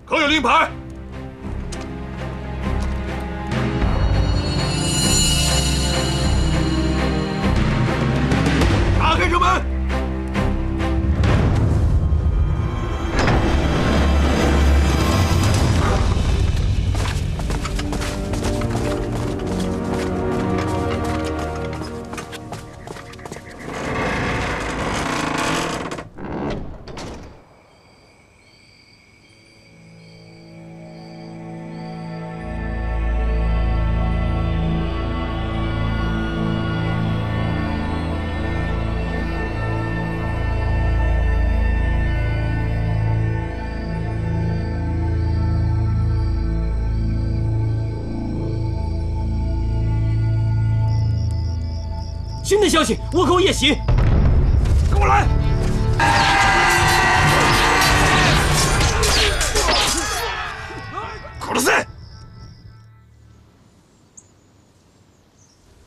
可有令牌？打开城门！ 新的消息，倭寇夜袭！跟我来！克鲁斯！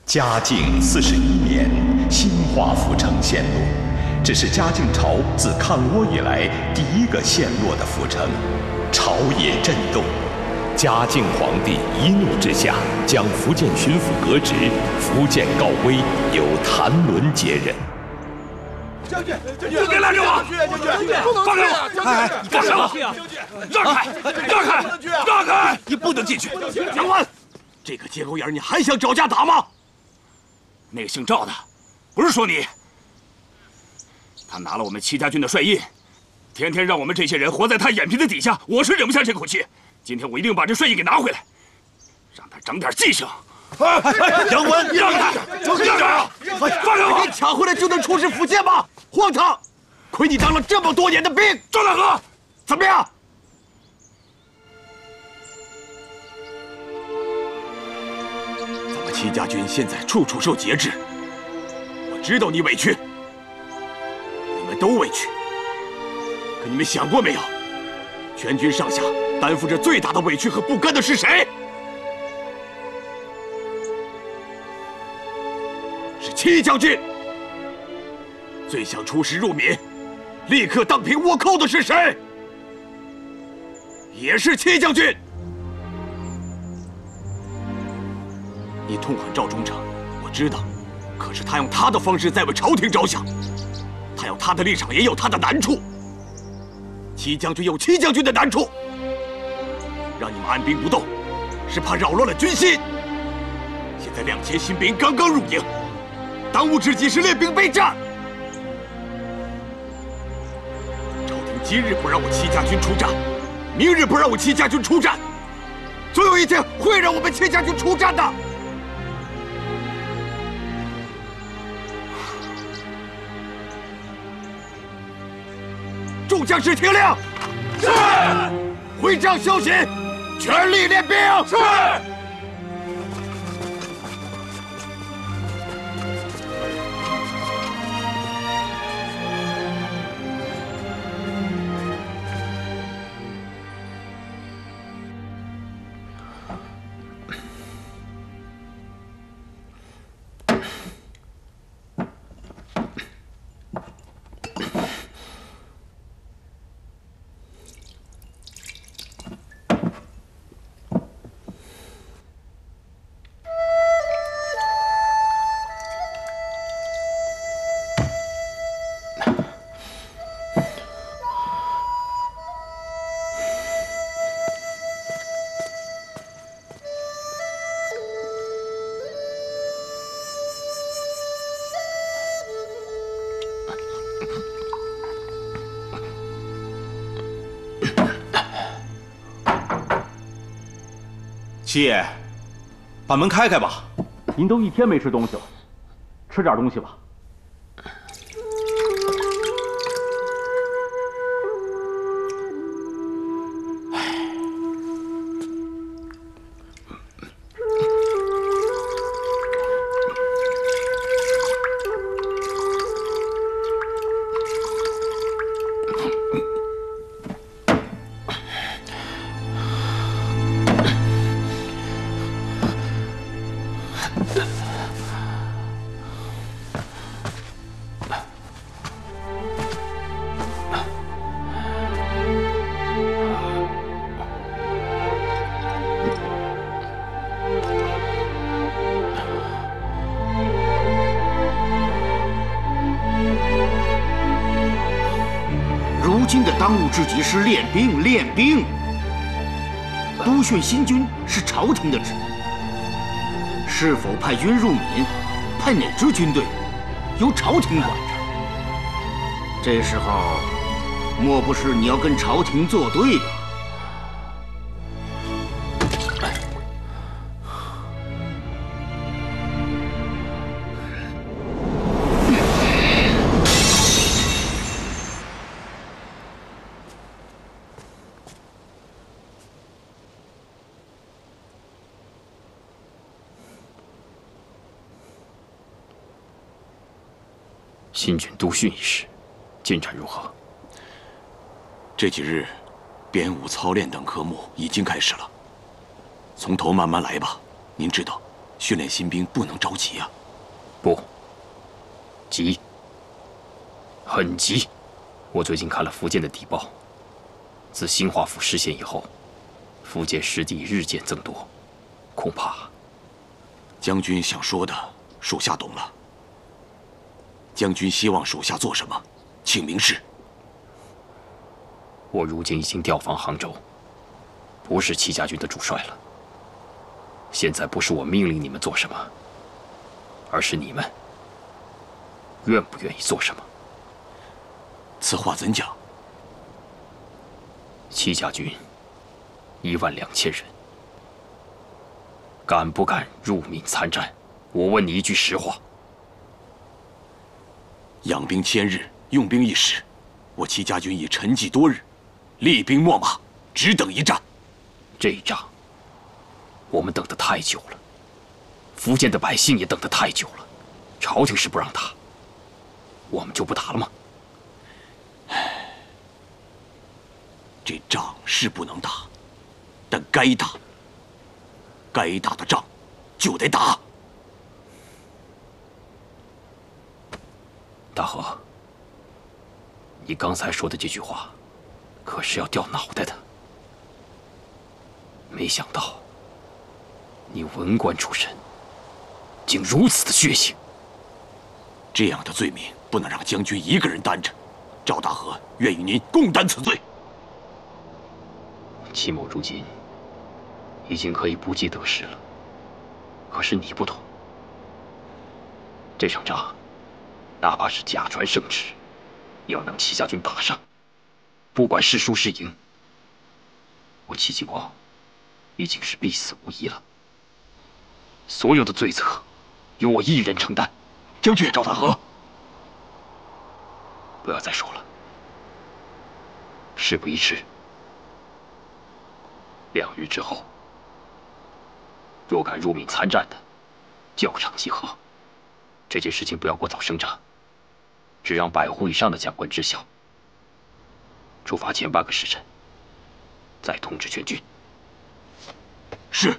嘉靖41年，兴化府城陷落，这是嘉靖朝自抗倭以来第一个陷落的府城，朝野震动。 嘉靖皇帝一怒之下，将福建巡抚革职，福建告威，由谭纶接任。将军，别拦着我！将军，放开我！哎，你干什么？让开！让开！让开！你不能进去！杨完，这个节骨眼你还想找架打吗？那个姓赵的，不是说你，他拿了我们戚家军的帅印，天天让我们这些人活在他眼皮子底下，我是忍不下这口气。 今天我一定把这帅印给拿回来，让他长点记性。杨文，让开！让开！放开我！你抢回来就能出使福建吗？荒唐！亏你当了这么多年的兵。赵大河，怎么样？咱们戚家军现在处处受节制，我知道你委屈，你们都委屈。可你们想过没有？全军上下。 担负着最大的委屈和不甘的是谁？是戚将军。最想出师入闽，立刻荡平倭寇的是谁？也是戚将军。你痛恨赵忠诚，我知道，可是他用他的方式在为朝廷着想，他有他的立场，也有他的难处。戚将军有戚将军的难处。 让你们按兵不动，是怕扰乱了军心。现在2000新兵刚刚入营，当务之急是练兵备战。朝廷今日不让我戚家军出战，明日不让我戚家军出战，总有一天会让我们戚家军出战的。众将士听令，是，会帐休息。 全力练兵！是。七爷，把门开开吧。您都1天没吃东西了，吃点东西吧。一是练兵，练兵。督训新军是朝廷的职，是否派军入闽，派哪支军队，由朝廷管着。这时候，莫不是你要跟朝廷作对吧？ 新军督训一事，进展如何？这几日，编舞、操练等科目已经开始了。从头慢慢来吧。您知道，训练新兵不能着急呀。不，急，很急。我最近看了福建的地报，自兴华府失陷以后，福建失地日渐增多，恐怕……将军想说的，属下懂了。 将军希望属下做什么，请明示。我如今已经调防杭州，不是戚家军的主帅了。现在不是我命令你们做什么，而是你们愿不愿意做什么。此话怎讲？戚家军12000人，敢不敢入闽参战？我问你一句实话。 养兵千日，用兵一时。我戚家军已沉寂多日，厉兵秣马，只等一战。这一仗，我们等得太久了，福建的百姓也等得太久了。朝廷是不让打，我们就不打了吗？这仗是不能打，但该打，该打的仗就得打。 大和，你刚才说的这句话，可是要掉脑袋的。没想到，你文官出身，竟如此的血性。这样的罪名不能让将军一个人担着。赵大和愿与您共担此罪。戚某如今已经可以不计得失了，可是你不同。这场仗。 哪怕是假传圣旨，也要让戚家军打上。不管是输是赢，我戚继光已经是必死无疑了。所有的罪责由我一人承担。将军，赵大和，不要再说了。事不宜迟，2日之后，若敢入闽参战的，教场集合。这件事情不要过早声张。 只让100户以上的将官知晓。出发前半个时辰，再通知全军。是。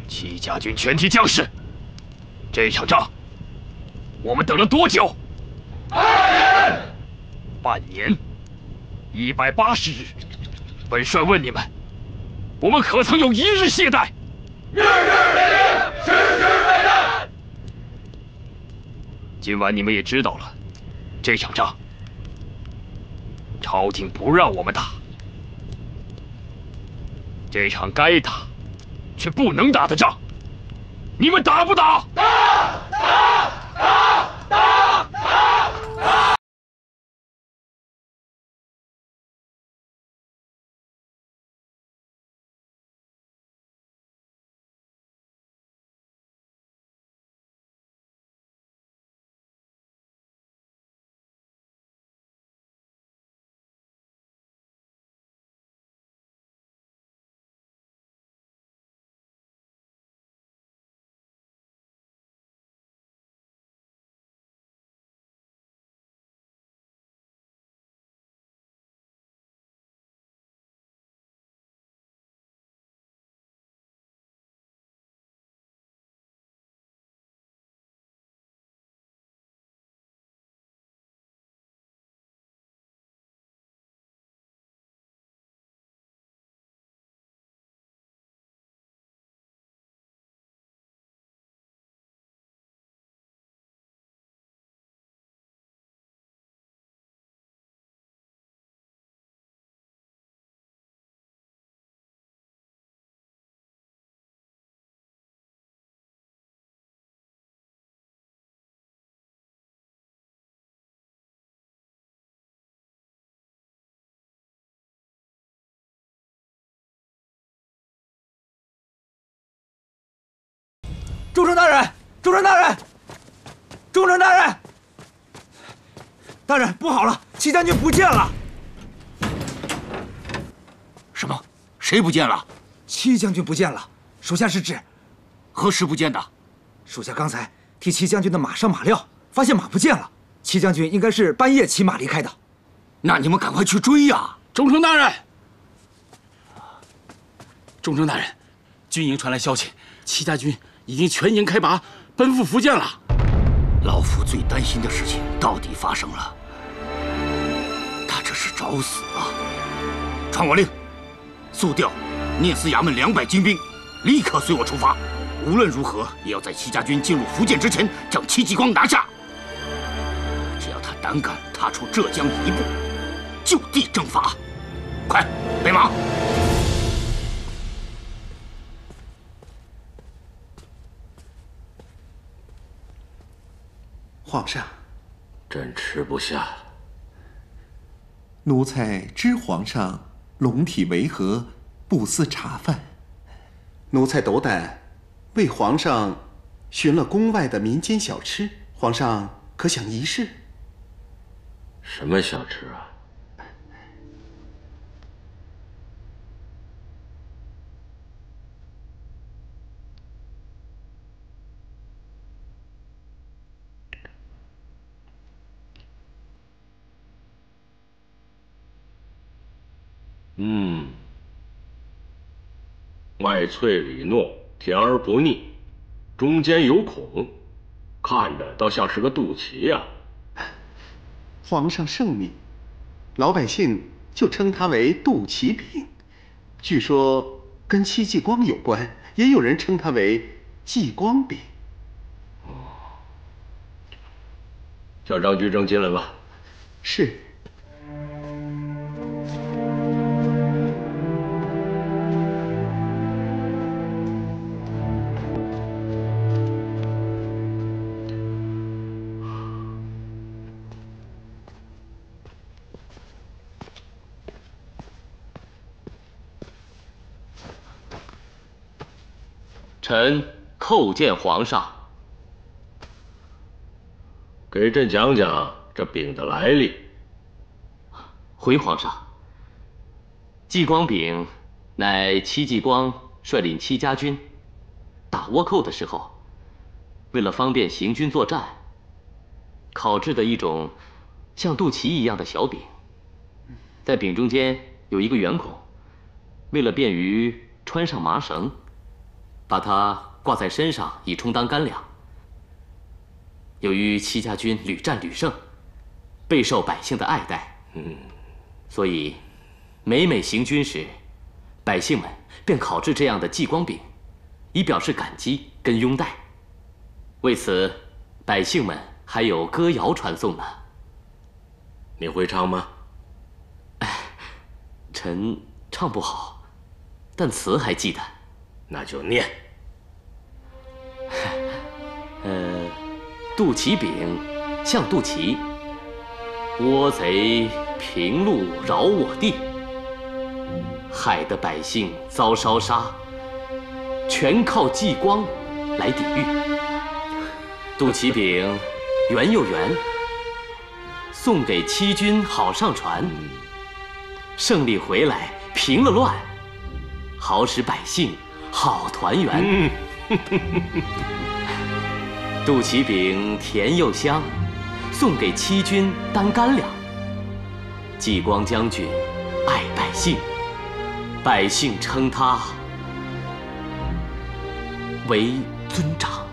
戚家军全体将士，这场仗我们等了多久？ 半年，180日。本帅问你们，我们可曾有一日懈怠？日日为令，时时为战。今晚你们也知道了，这场仗，朝廷不让我们打。这场该打，却不能打的仗，你们打不打？打！打！打！打！打！中丞大人，中丞大人，中丞大人，大人不好了，戚将军不见了！什么？谁不见了？戚将军不见了。属下是指，何时不见的？属下刚才替戚将军的马上马料，发现马不见了。戚将军应该是半夜骑马离开的。那你们赶快去追呀！中丞大人，中丞大人，军营传来消息，戚家军已经全营开拔，奔赴福建了。老夫最担心的事情到底发生了，他这是找死啊！传我令，速调聂司衙门200精兵，立刻随我出发。无论如何，也要在戚家军进入福建之前，将戚继光拿下。只要他胆敢踏出浙江一步，就地正法。快，备马！皇上，朕吃不下。奴才知皇上龙体为和，不思茶饭。奴才斗胆为皇上寻了宫外的民间小吃，皇上可想一试？什么小吃啊？外脆里糯，甜而不腻，中间有孔，看着倒像是个肚脐呀。皇上圣明，老百姓就称它为肚脐饼。据说跟戚继光有关，也有人称它为继光饼。叫张居正进来吧。是。臣叩见皇上。给朕讲讲这饼的来历。回皇上，继光饼乃戚继光率领戚家军打倭寇的时候，为了方便行军作战，烤制的一种像肚脐一样的小饼。在饼中间有一个圆孔，为了便于穿上麻绳，把它挂在身上以充当干粮。由于戚家军屡战屡胜，备受百姓的爱戴，所以每行军时，百姓们便烤制这样的继光饼，以表示感激跟拥戴。为此，百姓们还有歌谣传颂呢。你会唱吗？臣唱不好，但词还记得。那就念。肚脐饼像肚脐，倭贼平路扰我地，害得百姓遭烧杀，全靠继光来抵御。肚脐饼圆又圆，送给戚军好上船。胜利回来平了乱，好使百姓好团圆。肚脐饼甜又香，送给戚军当干粮。继光将军爱百姓，百姓称他为尊长。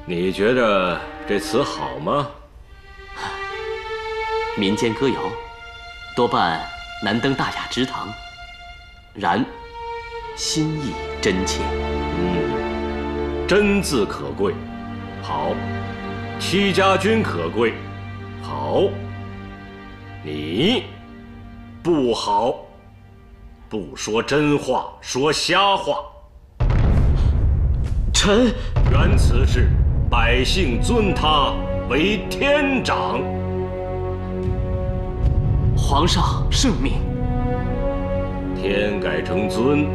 你觉得这词好吗？民间歌谣多半难登大雅之堂，然心意真切。真字可贵，好；戚家军可贵，好。你不好，不说真话，说瞎话。臣原词是百姓尊他为天长。皇上圣命。天改成尊，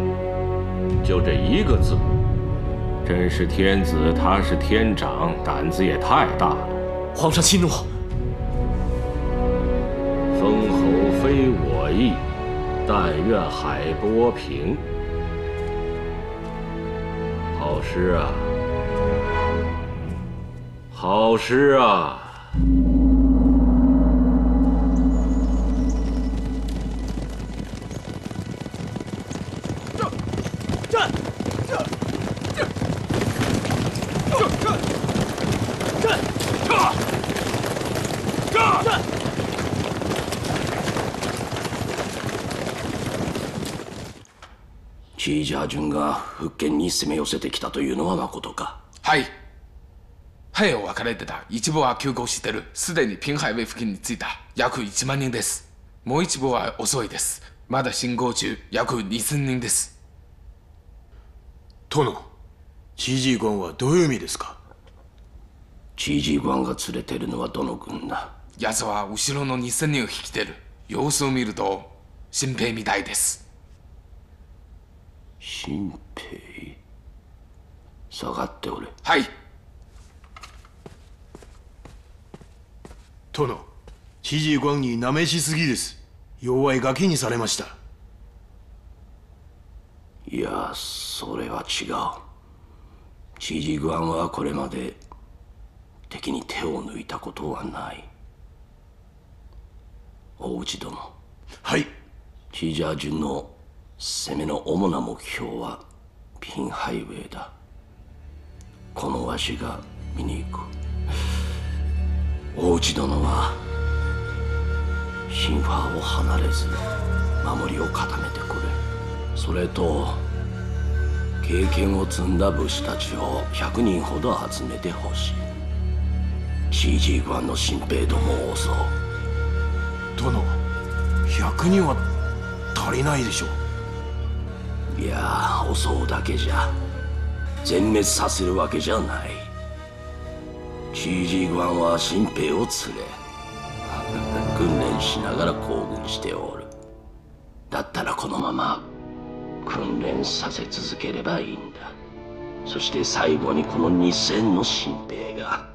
就这一个字。真是天子，他是天长，胆子也太大了。皇上息怒。封侯非我意，但愿海波平。好诗啊，好诗啊！チージャー軍が福建に攻め寄せてきたというのはまことか。はい。兵を分かれてた一部は急行してる。すでに滨海衛付近に着いた約1万人です。もう一部は遅いです。まだ進行中約2000人です。殿、チージー軍はどういう意味ですか？チージー軍が連れてるのはどの軍だ？奴は後ろの2000人を引きてる。様子を見ると新兵みたいです。新兵？下がっておれ。はい。殿、チージー軍になめしすぎです。弱いガキにされました。いや、それは違う。チージー軍はこれまで敵に手を抜いたことはない。大内殿。はい。チージャー軍の攻めの主な目標は滨海ウェイだ。このわしが見に行く。大内殿はシンファーを離れず守りを固めてくれ。それと経験を積んだ武士たちを100人ほど集めてほしい。チージー軍の新兵どもを襲う。殿、100人は足りないでしょう。いや、襲うだけじゃ全滅させるわけじゃない。チージー軍は新兵を連れ訓練しながら行軍しておる。だったらこのまま訓練させ続ければいいんだ。そして最後にこの2000の新兵が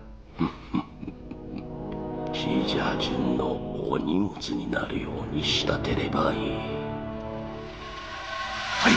チージャー軍の大荷物になるように仕立てればいい。はい。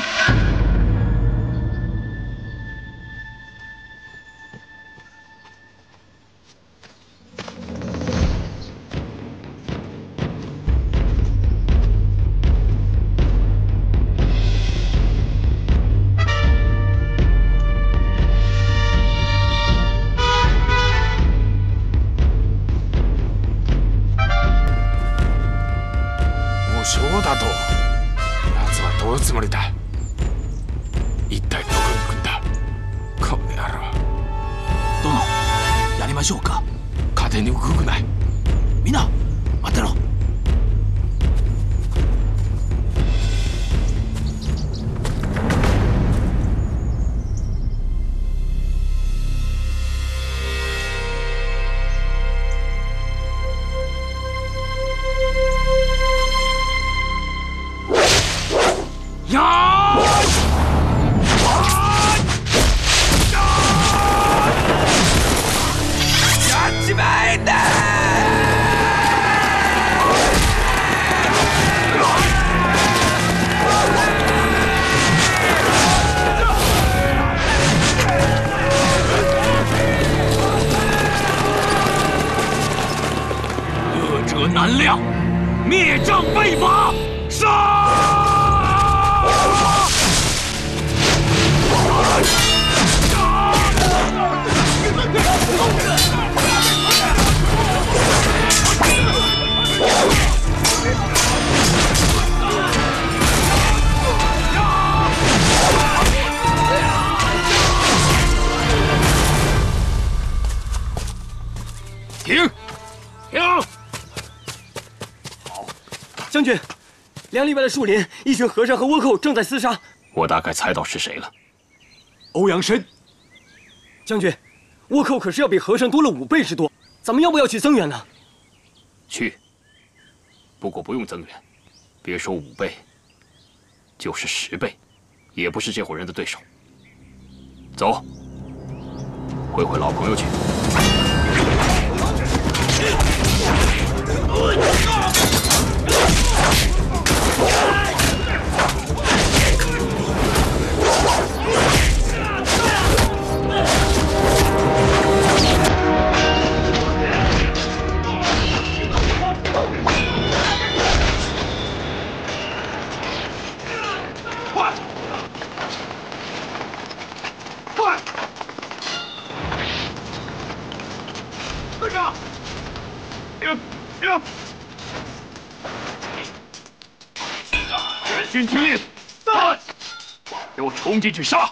そうだと。奴はどういうつもりだ？一体どこに行くんだ？この野郎。殿、やりましょうか。勝手に動くな。みんな待ってろ。难亮，灭障废法，杀！停！停！将军，2里外的树林，一群和尚和倭寇正在厮杀。我大概猜到是谁了。欧阳申。将军，倭寇可是要比和尚多了5倍之多，咱们要不要去增援呢？去。不过不用增援，别说5倍，就是10倍，也不是这伙人的对手。走，会老朋友去。全军听令，在！给我冲进去杀，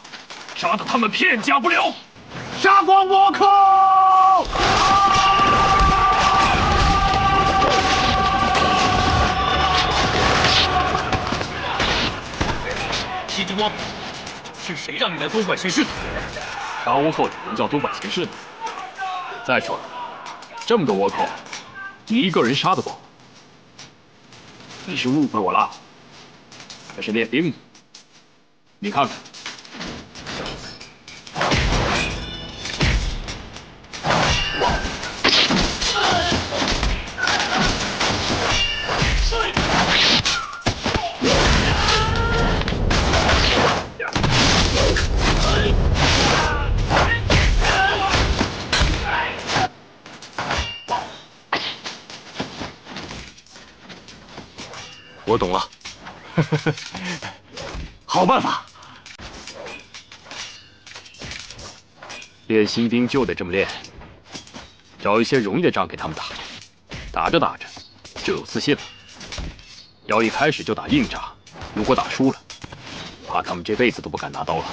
杀得他们片甲不留，杀光倭寇！戚继光，是谁让你来多管闲事？杀倭寇能叫多管闲事吗？再说了，这么多倭寇，你一个人杀得过？你是误会我了。这是练兵，你看看。我懂了。好办法，练新兵就得这么练，找一些容易的仗给他们打，打着打着就有自信了。要一开始就打硬仗，如果打输了，怕他们这辈子都不敢拿刀了。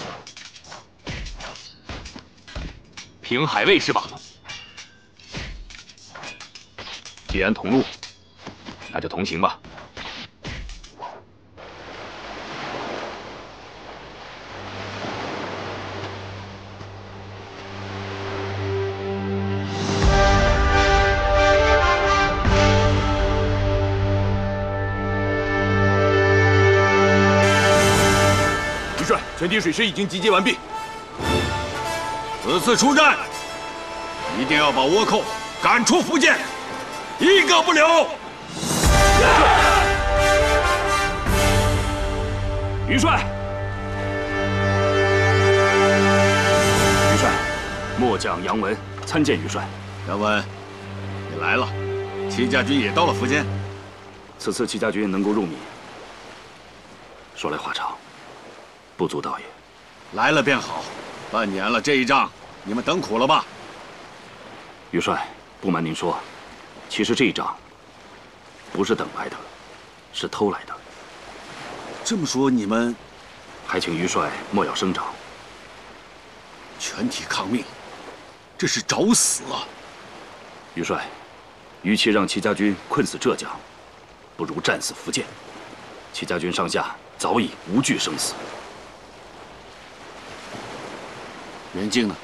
平海卫是吧？既然同路，那就同行吧。全体水师已经集结完毕。此次出战，一定要把倭寇赶出福建，一个不留。余帅，末将杨文参见余帅。杨文，你来了，戚家军也到了福建。此次戚家军能够入闽，说来话长。不足道也。来了便好，半年了，这一仗你们等苦了吧？余帅，不瞒您说，其实这一仗不是等来的，是偷来的。这么说，你们还请余帅莫要声张。全体抗命，这是找死啊！余帅，与其让戚家军困死浙江，不如战死福建。戚家军上下早已无惧生死。袁敬呢？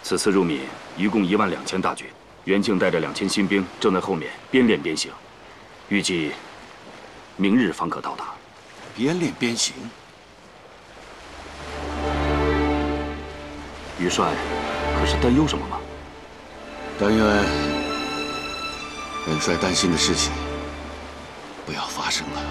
此次入闽一共12000大军，袁敬带着2000新兵正在后面边练边行，预计明日方可到达。边练边行。余帅，可是担忧什么吗？但愿元帅担心的事情不要发生了。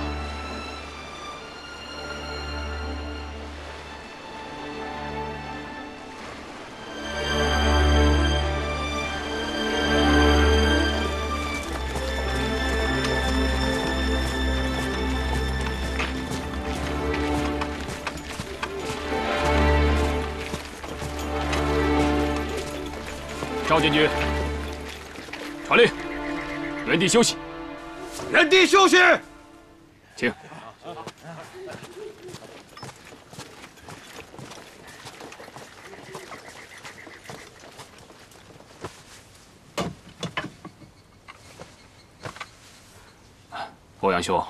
赵监军，传令，原地休息。原地休息。请。欧阳兄，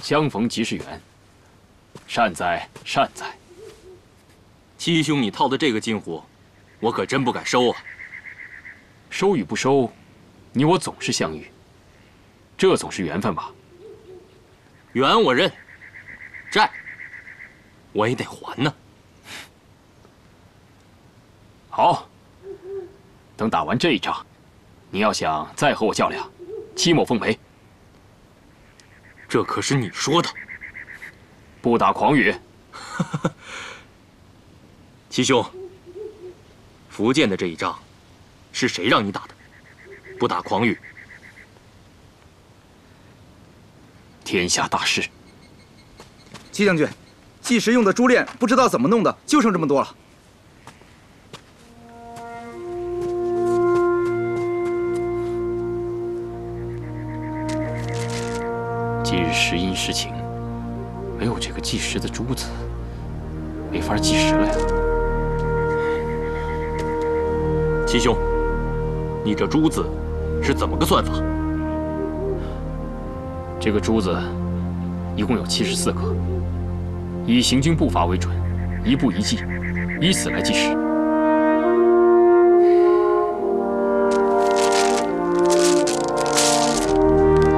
相逢即是缘，善哉善哉。七兄，你套的这个近乎，我可真不敢收啊！收与不收，你我总是相遇，这总是缘分吧？缘我认，债我也得还呢。好，等打完这一仗，你要想再和我较量，期末奉陪。这可是你说的。不打诳语。七兄，福建的这一仗，是谁让你打的？不打诳语。天下大事。戚将军，计时用的珠链不知道怎么弄的，就剩这么多了。今日时阴时晴，没有这个计时的珠子，没法计时了呀。七兄，你这珠子是怎么个算法？这个珠子一共有74颗，以行军步伐为准，一步一计，以此来计时。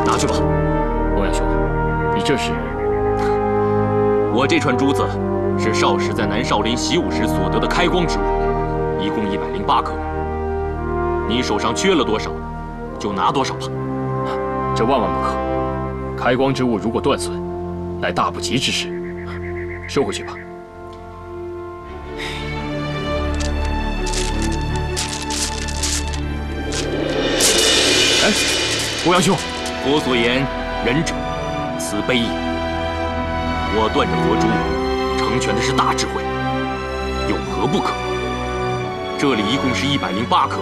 拿去吧。欧阳兄，你这是？我这串珠子是少时在南少林习武时所得的开光之物，一共108颗。你手上缺了多少，就拿多少吧。这万万不可！开光之物如果断损，乃大不吉之事。收回去吧。哎，欧阳兄，佛所言，仁者慈悲也。我断着佛珠，成全的是大智慧，有何不可？这里一共是108颗，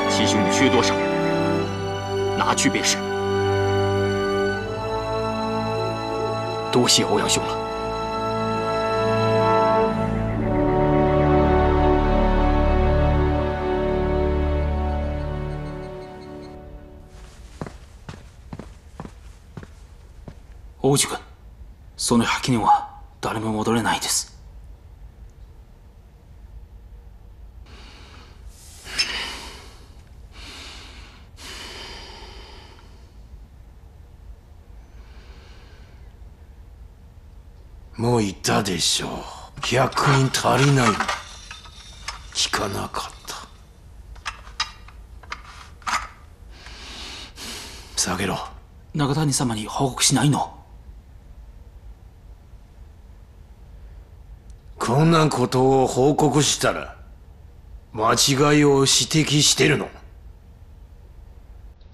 七兄你缺多少，拿去便是。多谢欧阳兄了。王子君、その焼きには誰も戻れないです。もう言ったでしょう。100人足りない。聞かなかった。下げろ。中谷様に報告しないの？こんなことを報告したら間違いを指摘してるの？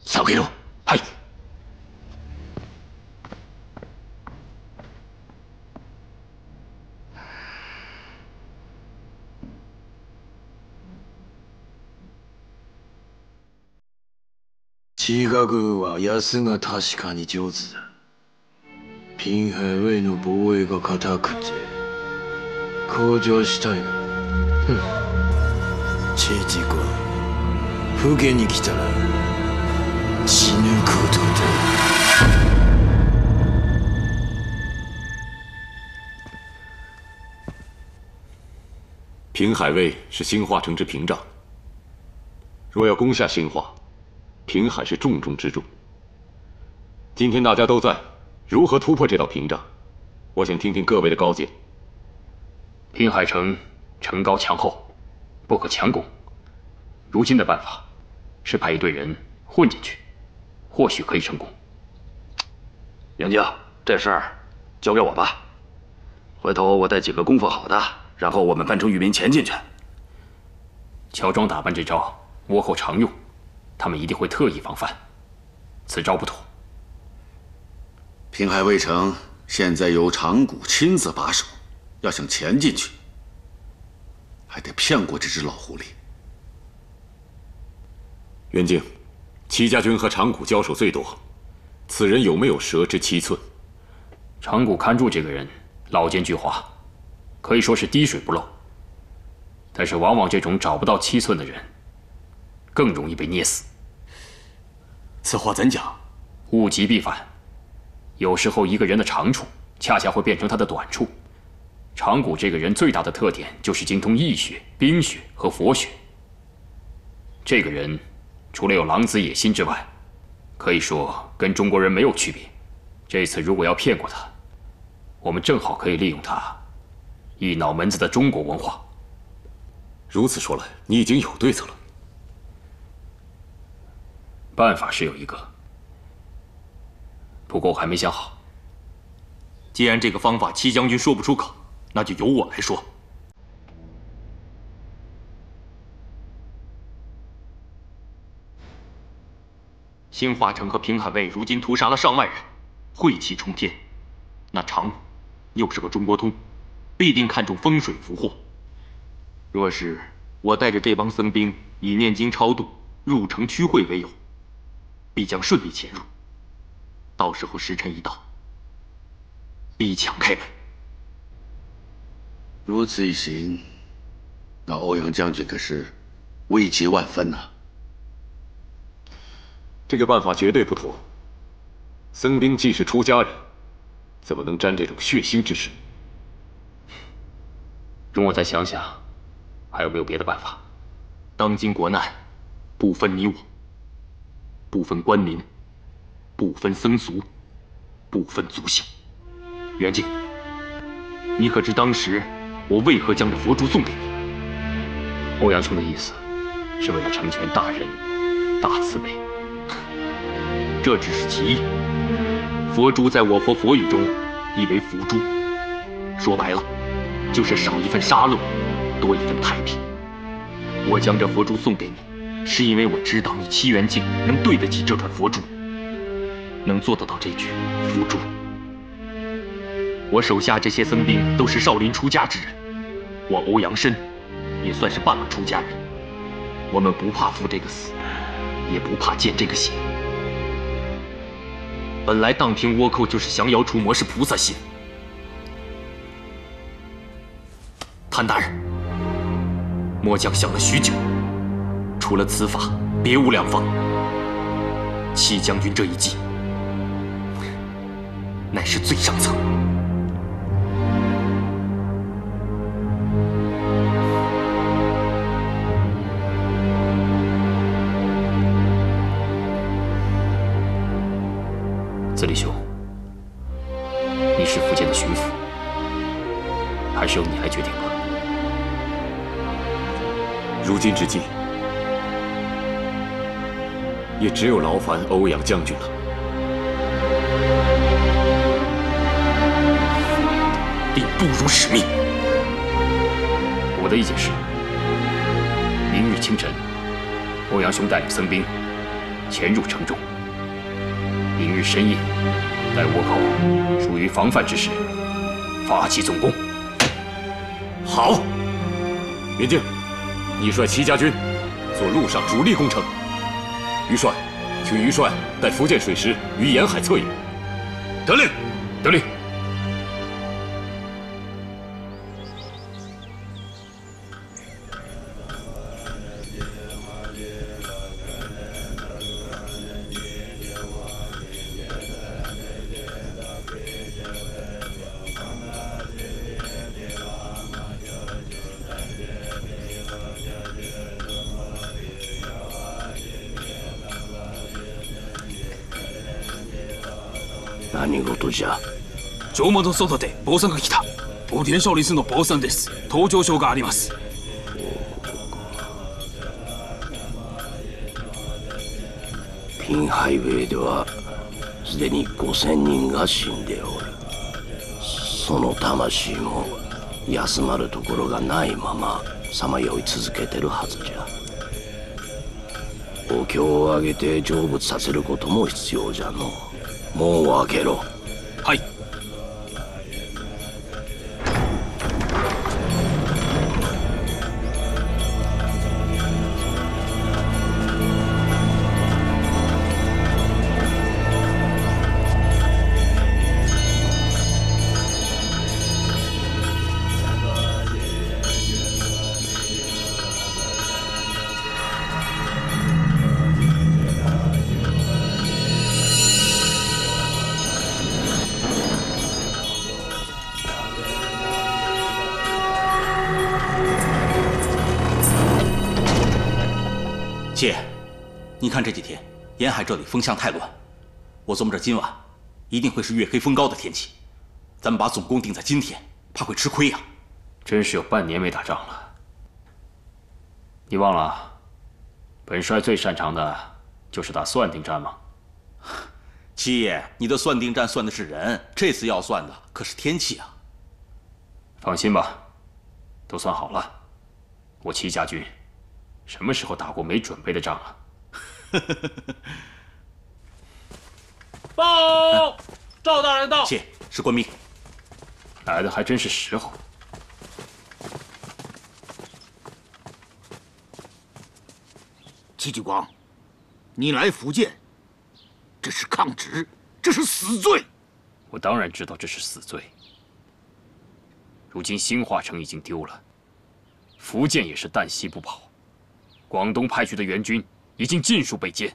下げろ。はい。七ヶ宮は安が確かに上手だ。平海衛の防衛が固くて向上したいの。知事君、府家に来たら死ぬことだ。平海卫是兴化城之屏障，若要攻下兴化，平海是重中之重。今天大家都在，如何突破这道屏障？我想听听各位的高见。平海城城高墙厚，不可强攻。如今的办法是派一队人混进去，或许可以成功。杨将，这事儿交给我吧。回头我带几个功夫好的，然后我们扮成渔民潜进去。乔装打扮这招倭寇常用，他们一定会特意防范。此招不妥。平海卫城现在由长谷亲自把守，要想潜进去，还得骗过这只老狐狸。袁敬，戚家军和长谷交手最多，此人有没有蛇之7寸？长谷看住这个人，老奸巨猾，可以说是滴水不漏。但是往往这种找不到7寸的人，更容易被捏死。此话怎讲？物极必反，有时候一个人的长处，恰恰会变成他的短处。长谷这个人最大的特点就是精通易学、兵学和佛学。这个人除了有狼子野心之外，可以说跟中国人没有区别。这次如果要骗过他，我们正好可以利用他一脑门子的中国文化。如此说来，你已经有对策了。办法是有一个，不过我还没想好。既然这个方法戚将军说不出口，那就由我来说。兴化城和平海卫如今屠杀了上万人，晦气冲天。那常武又是个中国通，必定看重风水福祸。若是我带着这帮僧兵以念经超度、入城驱秽为由，必将顺利潜入。到时候时辰一到，必抢开门。如此一行，那欧阳将军可是危急万分呐。这个办法绝对不妥。僧兵既是出家人，怎么能沾这种血腥之事？容我再想想，还有没有别的办法？当今国难，不分你我，不分官民，不分僧俗，不分族姓。袁敬，你可知当时我为何将这佛珠送给你？欧阳兄的意思是为了成全大人大慈悲。这只是其一。佛珠在我佛语中意为福珠，说白了，就是少一份杀戮，多一份太平。我将这佛珠送给你，是因为我知道你戚元敬能对得起这串佛珠，能做得到这句福珠。我手下这些僧兵都是少林出家之人，我欧阳申也算是半个出家人。我们不怕赴这个死，也不怕见这个血。本来当庭倭寇就是降妖除魔，是菩萨心。谭大人，末将想了许久，除了此法，别无良方。戚将军这一计，乃是最上策。子立兄，你是福建的巡抚，还是由你来决定吧。如今之计，也只有劳烦欧阳将军了。定不辱使命。我的意见是，明日清晨，欧阳兄带领僧兵潜入城中。明日深夜，待倭寇属于防范之时，发起总攻。好，袁敬，你率戚家军做路上主力工程。余帅，请余帅带福建水师于沿海侧应。得令，得令。何事じゃ。城門の外で坊さんが来た。お殿少林の坊さんです。登場証があります。平海衛ではすでに5000人が死んでおる。その魂も休まるところがないままさまよい続けてるはずじゃ。お経をあげて成仏させることも必要じゃの。門を開けろ。はい。姐，你看这几天沿海这里风向太乱，我琢磨着今晚一定会是月黑风高的天气，咱们把总攻定在今天，怕会吃亏呀。真是有半年没打仗了。你忘了，本帅最擅长的就是打算定战吗？七爷，你的算定战算的是人，这次要算的可是天气啊。放心吧，都算好了。我戚家军什么时候打过没准备的仗啊？报，赵大人到。谢，是官兵。来的还真是时候。戚继光，你来福建，这是抗旨，这是死罪。我当然知道这是死罪。如今兴化城已经丢了，福建也是旦夕不保，广东派去的援军已经尽数被歼。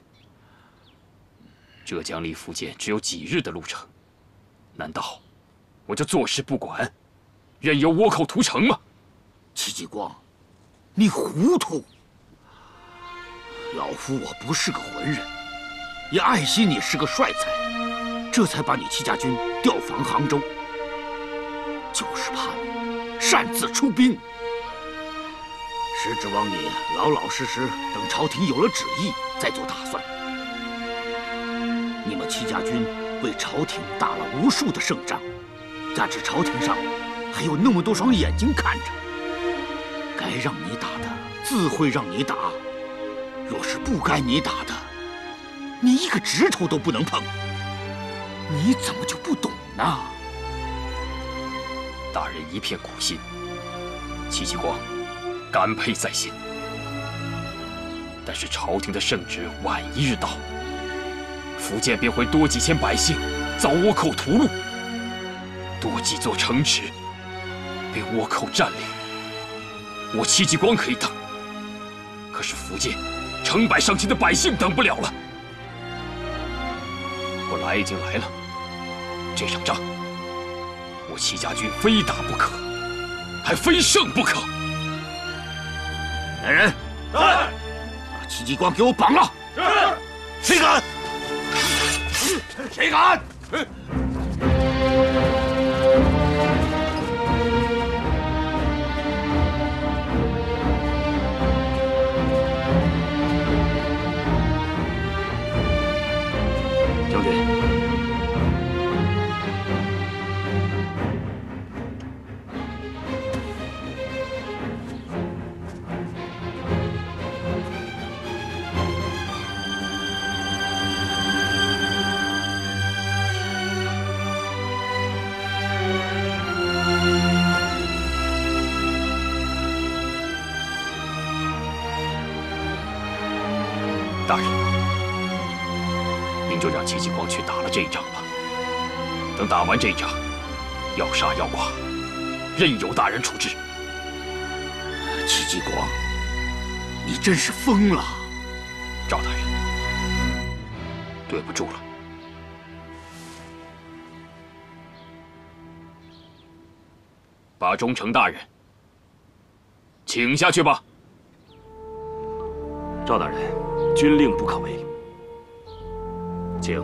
浙江离福建只有几日的路程，难道我就坐视不管，任由倭寇屠城吗？戚继光，你糊涂！老夫我不是个浑人，也爱惜你是个帅才，这才把你戚家军调防杭州，就是怕你擅自出兵。是指望你老老实实等朝廷有了旨意再做打算。你们戚家军为朝廷打了无数的胜仗，加之朝廷上还有那么多双眼睛看着，该让你打的自会让你打。若是不该你打的，你一个指头都不能碰。你怎么就不懂呢？大人一片苦心，戚继光感佩在心。但是朝廷的圣旨晚一日到，福建便会多几千百姓遭倭寇屠戮，多几座城池被倭寇占领。我戚继光可以等，可是福建成百上千的百姓等不了了。我来已经来了，这场仗我戚家军非打不可，还非胜不可。来人，在！把戚继光给我绑了！是。谁敢？谁敢？将军，大人，您就让戚继光去打了这一仗吧。等打完这一仗，要杀要剐，任由大人处置。戚继光，你真是疯了！赵大人，对不住了。把忠诚大人请下去吧。赵大人，军令不可违，请。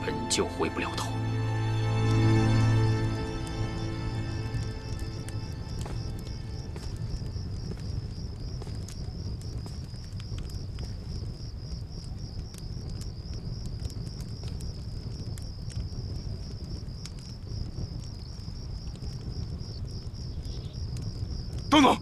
本就回不了头。殿，